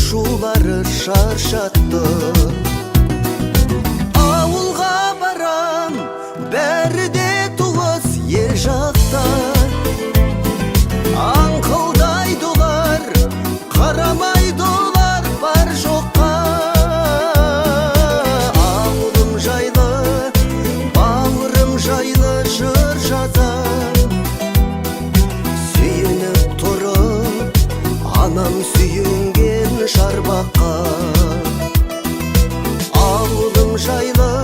ушулары шаршатты. Ауылға барам, бәрі де туыс ел жақта. Аңқылдайдылар, қарамайдылар бар жоққа. Ауылым жайлы, бауырым жайлы жыр жазам. Сүйініп тұрып, анам сүйінген шарбаққа. Ауылым жайлы,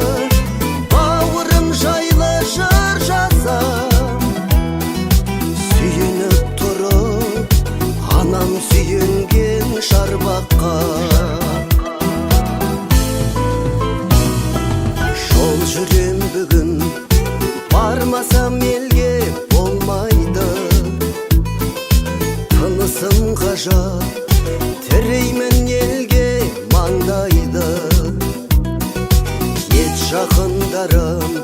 бауырым жайлы жыр жазам. Сүйініп тұрып, анам сүйінген шарбаққа. Жол жүрем бүгін, бармасам елге болмайды. Тынысым ғажап, тіреймін елге маңдайды. Ет жақындарым,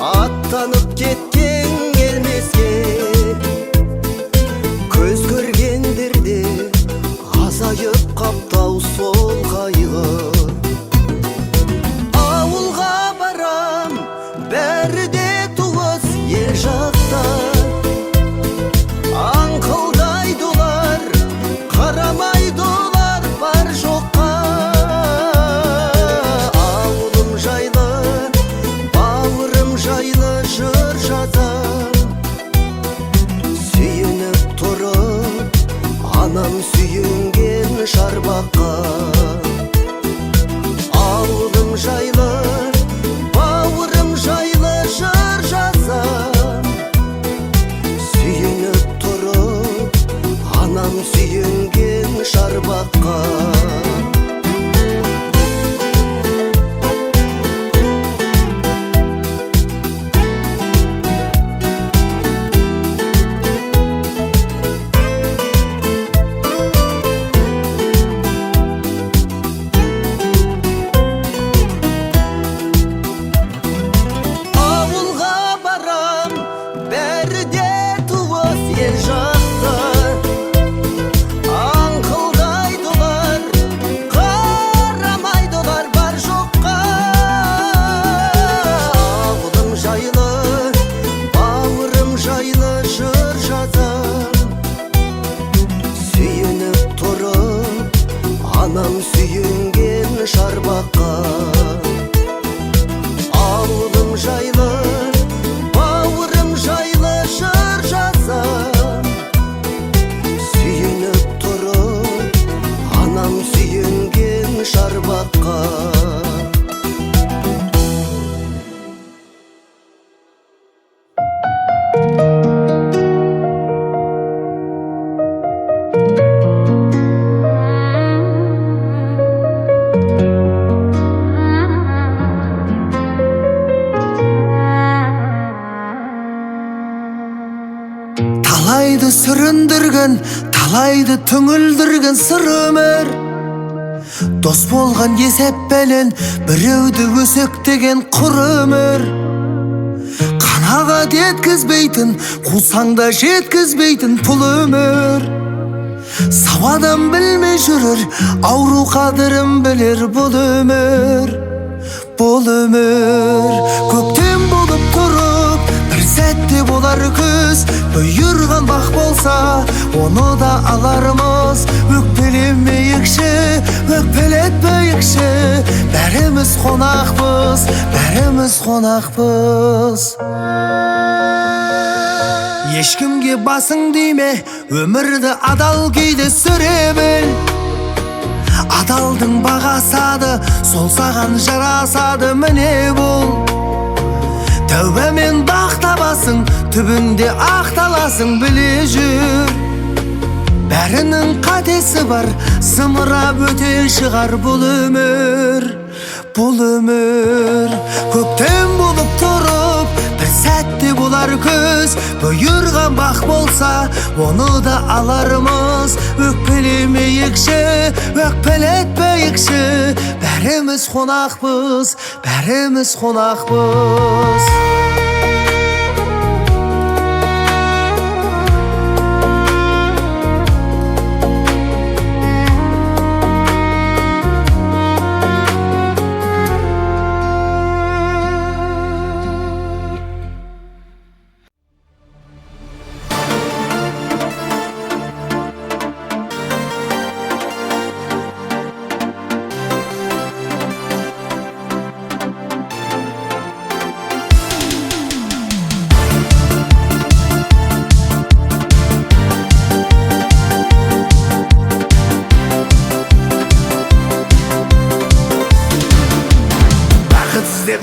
аттанып кеткен келмеске. Көз көргендерде азайып қаптау сол қайғы. Ауылға барам, бәрі де туыс ел жақта. Аңқылдайдылар, қарамайдылар бар жоққа. Ауылым жайлы, бауырым жайлы жыр жазам. Сүйініп тұрып, анам сүйінген шарбаққа. Ауылым жайлы, бауырым жайлы жыр жазам. Сүйініп тұрып, анам сүйінген шарбаққа. Ауылға барам, бәрі де туыс ел жақта. Аңқылдайдылар, қарамайдылар бар жоққа. Ауылым жайлы, бауырым жайлы жыр жазам. Сүйініп тұрып, анам сүйінген шарбаққа. Ауылым жайлы, бауырым жайлы жыр жазам. Сүйініп тұрып, анам сүйінген шарбаққа. Талайды сүріндірген, талайды түңілдірген сыр өмір. Дос болған есеппенен біреуді өсектеген құр өмір. Қанағат еткізбейтін, қусаңда жеткізбейтін пұл өмір. Сау адам білмей жүрір, ауру қадірін білер бұл өмір. Бұл өмір көктем болып тұрып, бір сәтте болар күз. Бұйырған бақ болса, оны да алармыз. Өкпелемейікші, өкпелетпейікші. Бәріміз қонақпыз, бәріміз қонақпыз. Ешкімге басың дейме, өмірді адал кейде сүре біл. Адалдың бағасады, сол саған жарасады, міне бұл. Тәубамен бақ табасың, түбінде ақталасың, біле жүр. Бәрінің қатесі бар, зымырап өте шығар бұл өмір. Бұл өмір көктем болып тұрып, бір сәтте болар күз. Бұйырған бақ болса, оны да алармыз. Өкпелемейікші, өкпелетпейікші. Бәріміз қонақпыз, бәріміз қонақпыз.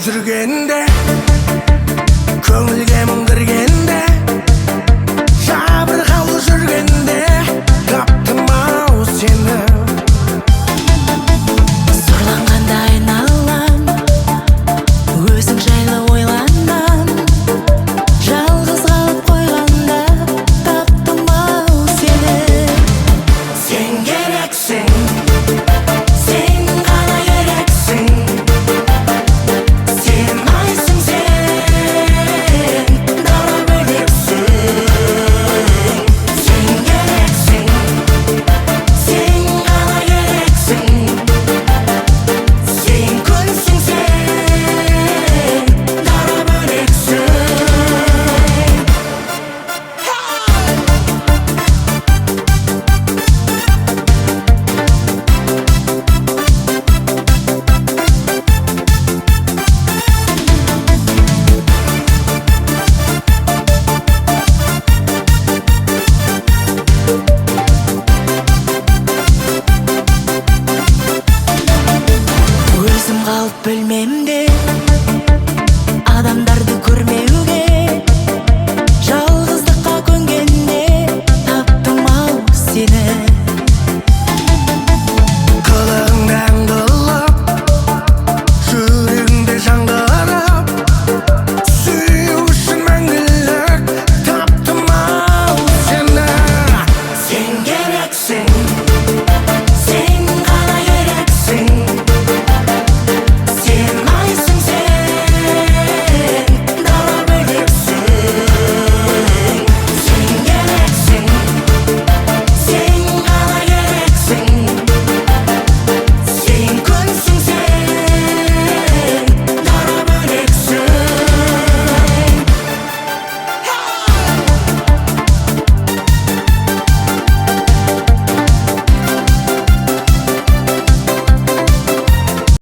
жүргенде